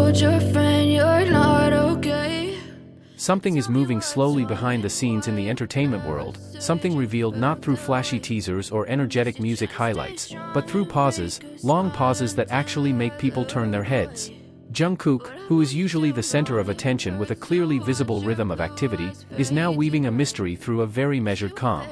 told your friend you're not okay. Something is moving slowly behind the scenes in the entertainment world, something revealed not through flashy teasers or energetic music highlights, but through pauses, long pauses that actually make people turn their heads. Jungkook, who is usually the center of attention with a clearly visible rhythm of activity, is now weaving a mystery through a very measured calm.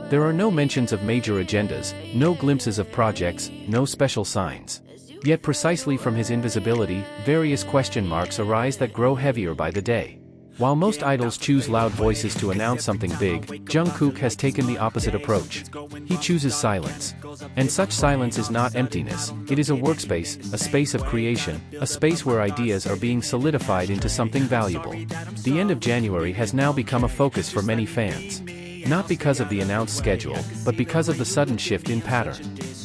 There are no mentions of major agendas, no glimpses of projects, no special signs. Yet precisely from his invisibility, various question marks arise that grow heavier by the day. While most idols choose loud voices to announce something big, Jungkook has taken the opposite approach. He chooses silence. And such silence is not emptiness, it is a workspace, a space of creation, a space where ideas are being solidified into something valuable. The end of January has now become a focus for many fans. Not because of the announced schedule, but because of the sudden shift in pattern.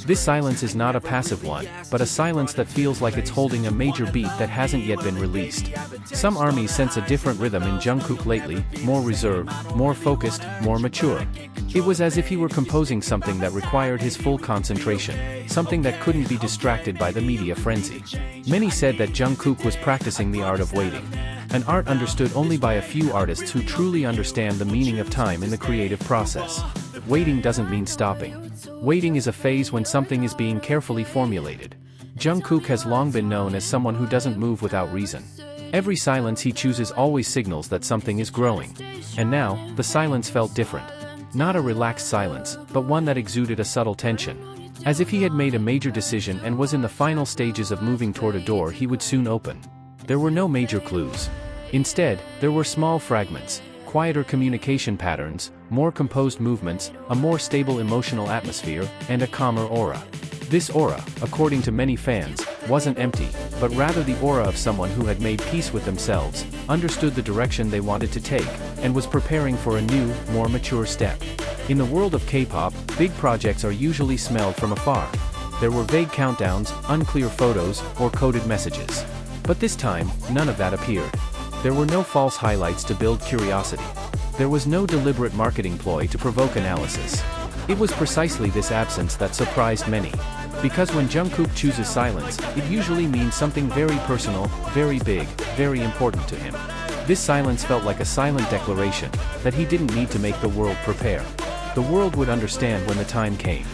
This silence is not a passive one, but a silence that feels like it's holding a major beat that hasn't yet been released. Some armies sense a different rhythm in Jungkook lately, more reserved, more focused, more mature. It was as if he were composing something that required his full concentration, something that couldn't be distracted by the media frenzy. Many said that Jungkook was practicing the art of waiting. An art understood only by a few artists who truly understand the meaning of time in the creative process. Waiting doesn't mean stopping. Waiting is a phase when something is being carefully formulated. Jungkook has long been known as someone who doesn't move without reason. Every silence he chooses always signals that something is growing. And now, the silence felt different. Not a relaxed silence, but one that exuded a subtle tension. As if he had made a major decision and was in the final stages of moving toward a door he would soon open. There were no major clues. Instead, there were small fragments, quieter communication patterns, more composed movements, a more stable emotional atmosphere, and a calmer aura. This aura, according to many fans, wasn't empty, but rather the aura of someone who had made peace with themselves, understood the direction they wanted to take, and was preparing for a new, more mature step. In the world of K-pop, big projects are usually smelled from afar. There were vague countdowns, unclear photos, or coded messages. But this time, none of that appeared. There were no false highlights to build curiosity. There was no deliberate marketing ploy to provoke analysis. It was precisely this absence that surprised many. Because when Jungkook chooses silence, it usually means something very personal, very big, very important to him. This silence felt like a silent declaration, that he didn't need to make the world prepare. The world would understand when the time came.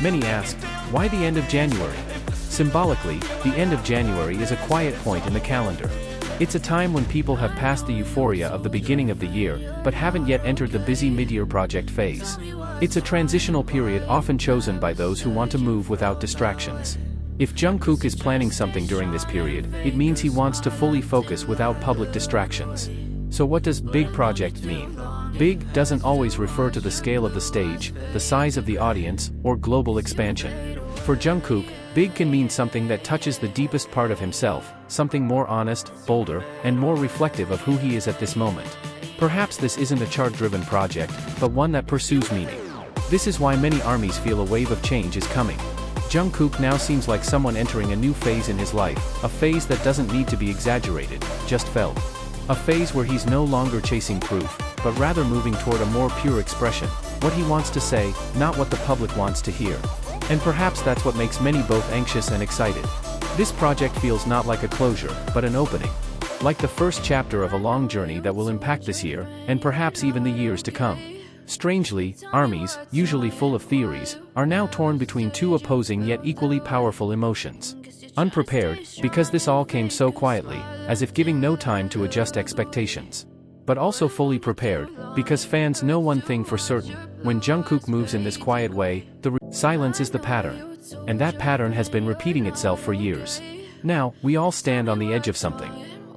Many asked, why the end of January? Symbolically, the end of January is a quiet point in the calendar. It's a time when people have passed the euphoria of the beginning of the year, but haven't yet entered the busy mid-year project phase. It's a transitional period often chosen by those who want to move without distractions. If Jungkook is planning something during this period, it means he wants to fully focus without public distractions. So what does big project mean? Big doesn't always refer to the scale of the stage, the size of the audience, or global expansion. For Jungkook, big can mean something that touches the deepest part of himself, something more honest, bolder, and more reflective of who he is at this moment. Perhaps this isn't a chart-driven project, but one that pursues meaning. This is why many armies feel a wave of change is coming. Jungkook now seems like someone entering a new phase in his life, a phase that doesn't need to be exaggerated, just felt. A phase where he's no longer chasing proof, but rather moving toward a more pure expression, what he wants to say, not what the public wants to hear. And perhaps that's what makes many both anxious and excited. This project feels not like a closure, but an opening. Like the first chapter of a long journey that will impact this year, and perhaps even the years to come. Strangely, armies, usually full of theories, are now torn between two opposing yet equally powerful emotions. Unprepared, because this all came so quietly, as if giving no time to adjust expectations. But also fully prepared, because fans know one thing for certain, when Jungkook moves in this quiet way, silence is the pattern. And that pattern has been repeating itself for years. Now, we all stand on the edge of something.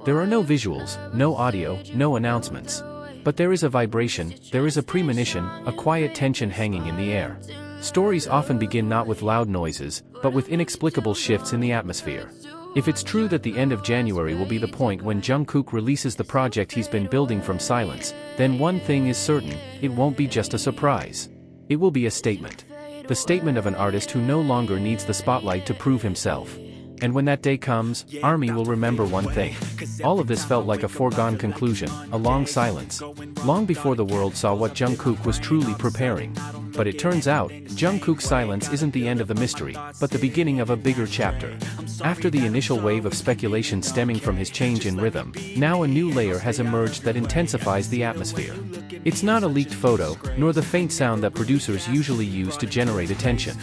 There are no visuals, no audio, no announcements. But there is a vibration, there is a premonition, a quiet tension hanging in the air. Stories often begin not with loud noises, but with inexplicable shifts in the atmosphere. If it's true that the end of January will be the point when Jungkook releases the project he's been building from silence, then one thing is certain, it won't be just a surprise. It will be a statement. The statement of an artist who no longer needs the spotlight to prove himself. And when that day comes, ARMY will remember one thing. All of this felt like a foregone conclusion, a long silence. Long before the world saw what Jungkook was truly preparing. But it turns out, Jungkook's silence isn't the end of the mystery, but the beginning of a bigger chapter. After the initial wave of speculation stemming from his change in rhythm, now a new layer has emerged that intensifies the atmosphere. It's not a leaked photo, nor the faint sound that producers usually use to generate attention.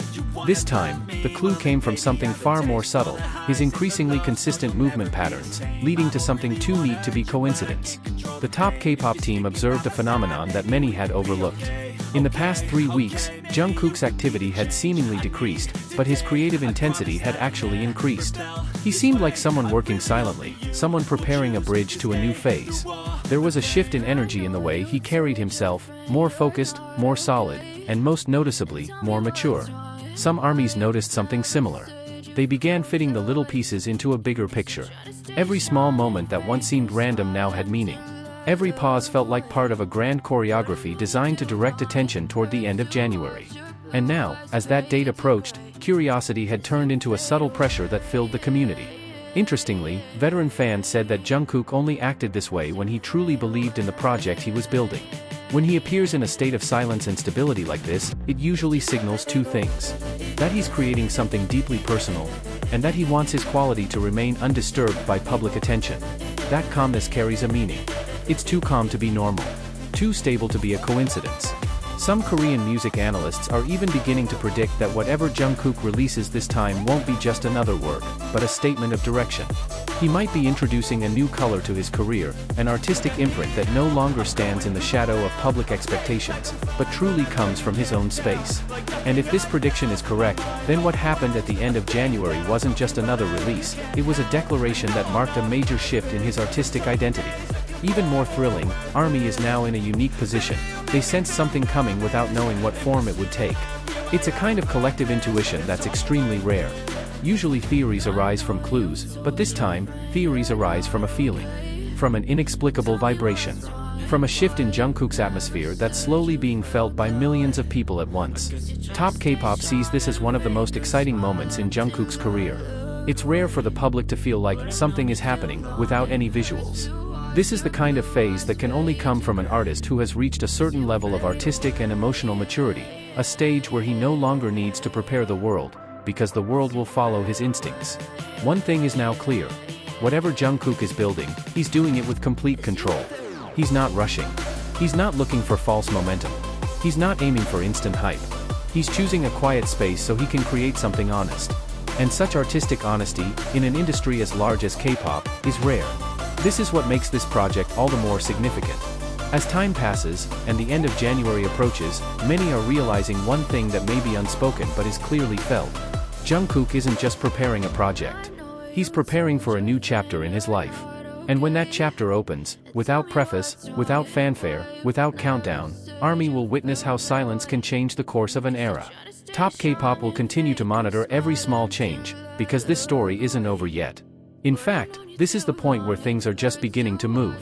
This time, the clue came from something far more subtle, his increasingly consistent movement patterns, leading to something too neat to be coincidence. The top K-pop team observed a phenomenon that many had overlooked. In the past 3 weeks, Jungkook's activity had seemingly decreased, but his creative intensity had actually increased. He seemed like someone working silently, someone preparing a bridge to a new phase. There was a shift in energy in the way he carried himself, more focused, more solid, and most noticeably, more mature. Some armies noticed something similar. They began fitting the little pieces into a bigger picture. Every small moment that once seemed random now had meaning. Every pause felt like part of a grand choreography designed to direct attention toward the end of January. And now, as that date approached, curiosity had turned into a subtle pressure that filled the community. Interestingly, veteran fans said that Jungkook only acted this way when he truly believed in the project he was building. When he appears in a state of silence and stability like this, it usually signals two things. That he's creating something deeply personal, and that he wants his quality to remain undisturbed by public attention. That calmness carries a meaning. It's too calm to be normal. Too stable to be a coincidence. Some Korean music analysts are even beginning to predict that whatever Jungkook releases this time won't be just another work, but a statement of direction. He might be introducing a new color to his career, an artistic imprint that no longer stands in the shadow of public expectations, but truly comes from his own space. And if this prediction is correct, then what happened at the end of January wasn't just another release, it was a declaration that marked a major shift in his artistic identity. Even more thrilling, ARMY is now in a unique position. They sense something coming without knowing what form it would take. It's a kind of collective intuition that's extremely rare. Usually theories arise from clues, but this time, theories arise from a feeling. From an inexplicable vibration. From a shift in Jungkook's atmosphere that's slowly being felt by millions of people at once. Top K-pop sees this as one of the most exciting moments in Jungkook's career. It's rare for the public to feel like something is happening without any visuals. This is the kind of phase that can only come from an artist who has reached a certain level of artistic and emotional maturity, a stage where he no longer needs to prepare the world, because the world will follow his instincts. One thing is now clear. Whatever Jungkook is building, he's doing it with complete control. He's not rushing. He's not looking for false momentum. He's not aiming for instant hype. He's choosing a quiet space so he can create something honest. And such artistic honesty, in an industry as large as K-pop, is rare. This is what makes this project all the more significant. As time passes, and the end of January approaches, many are realizing one thing that may be unspoken but is clearly felt. Jungkook isn't just preparing a project. He's preparing for a new chapter in his life. And when that chapter opens, without preface, without fanfare, without countdown, ARMY will witness how silence can change the course of an era. Top K-pop will continue to monitor every small change, because this story isn't over yet. In fact, this is the point where things are just beginning to move.